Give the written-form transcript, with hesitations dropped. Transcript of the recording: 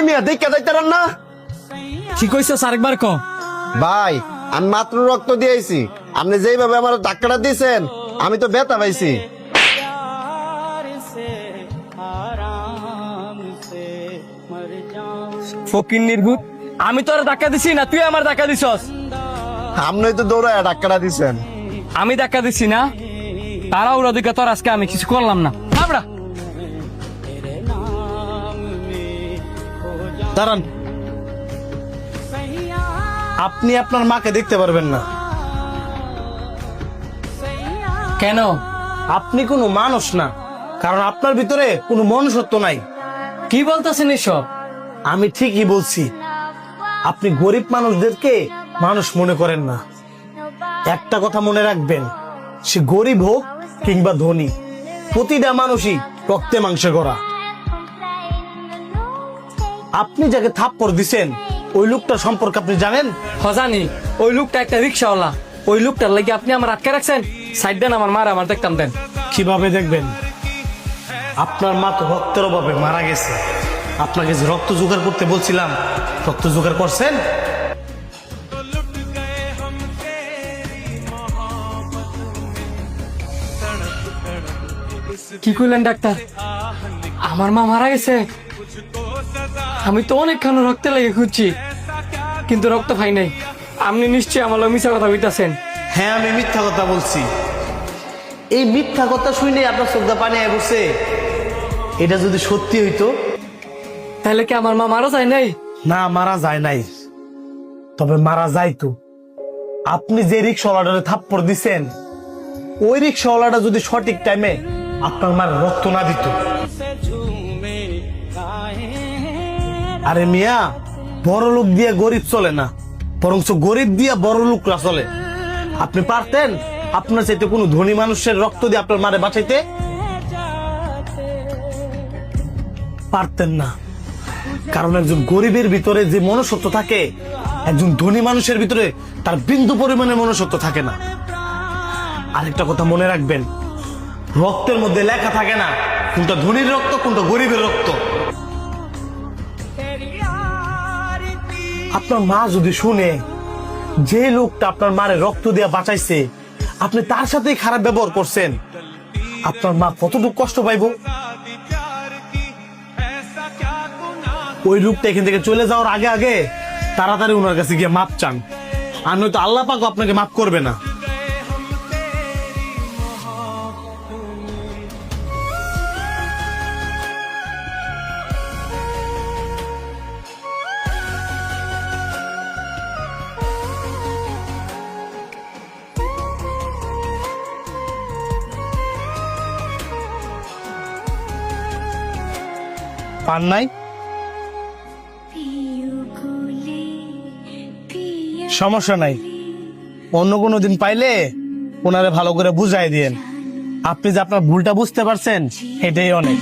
মিয়া দেখে যাইতারেন না? কি কইছস আরেকবার ক। ভাই আমি মাত্র রক্ত দিয়েছি, আপনি যেইভাবে আমার ধাক্কাটা দিয়েছেন আমি তো ব্যথা পাইছি। ফকির নির্ভূত, আমি তোর ধাক্কা দিছি না তুই আমার ধাক্কা দিছস? আপনি তো দৌড়ায় ধাক্কাটা দিছেন। আমি ধাক্কা দিছি না, তারা ওর দিকে তোর আজকে আমি কিছু করলাম না। আমরা দাঁড়ান, আপনি আপনার মাকে দেখতে পারবেন না। কেন? আপনি কোনো মানুষ না, কারণ আপনার ভিতরে কোনো মনুষ্যত্ব নাই। কি বলতেছেন এসব? আমি ঠিকই বলছি, আপনি গরিব মানুষদেরকে মানুষ মনে করেন না। একটা কথা মনে রাখবেন, সে গরিব হোক কিংবা ধনী, প্রতিটা মানুষই রক্তে মাংসে গড়া। আপনি যাকে থাপ্পড় দিছেন ওই লোকটা সম্পর্কে আপনি জানেন? জানি, ওই লোকটা একটা রিক্সাওয়ালা। ওই লোকটার লাগি আপনি আমার আটকে রাখছেন। সাইড দেন, আমার মার আমার দেখতাম দেন। কিভাবে দেখবেন? আপনার মা তো রক্তের অভাবে মারা গেছে। আপনাকে যে রক্ত জোগাড় করতে বলছিলাম, রক্ত জোগাড় করছেন? কি কইলেন ডাক্তার? আমার মা মারা গেছে? আমি তো অনেকক্ষণ রক্তে লেগে খুঁজছি, কিন্তু রক্ত পাই নাই। আপনি নিশ্চয়ই আমার লগে মিছা কথা কইতাছেন। হ্যাঁ, আমি মিথ্যা কথা বলছি। এই মিথ্যা কথা শুনে আপনার চোখটা পানি আয় পড়ছে। এটা যদি সত্যি হইতো? তাহলে কি আমার মা মারা যায় নাই? না, মারা যায় নাই, তবে মারা যাইতো। আপনি যে রিক্সাওয়ালাটা থাপ্পড় দিছেন, ওই রিক্সাওয়ালাটা যদি সঠিক টাইমে আপনার মার রক্ত না দিত। আরে মিয়া, বড় লোক দিয়ে গরিব চলে না, বরং গরিব দিয়ে বড় লোকরা চলে। আপনি পারতেন আপনার চাইতে কোনো ধনী মানুষের রক্ত দিয়ে আপনার মারে বাঁচাইতে? পারতেন না, কারণ একজন গরিবের ভিতরে যে মনুষ্যত্ব থাকে, একজন ধনী মানুষের ভিতরে তার বিন্দু পরিমাণে মনুষ্যত্ব থাকে না। আরেকটা কথা মনে রাখবেন, রক্তের মধ্যে লেখা থাকে না কোনটা ধনীর রক্ত কোনটা গরিবের রক্ত। আপনার মা যদি শুনে যে লোকটা আপনার মারে রক্ত দিয়ে বাঁচাইছে আপনি তার সাথেই খারাপ ব্যবহার করছেন, আপনার মা কতটুকু কষ্ট পাইব? ওই লোকটা এখান থেকে চলে যাওয়ার আগে আগে তাড়াতাড়ি ওনার কাছে গিয়ে মাপ চান, আর নয়তো আল্লাহ পাক আপনাকে মাফ করবে না। পান নাই? সমস্যা নাই, অন্য কোনো দিন পাইলে ওনারে ভালো করে বুঝাই দিয়েন। আপনি যে আপনার ভুলটা বুঝতে পারছেন এটাই অনেক।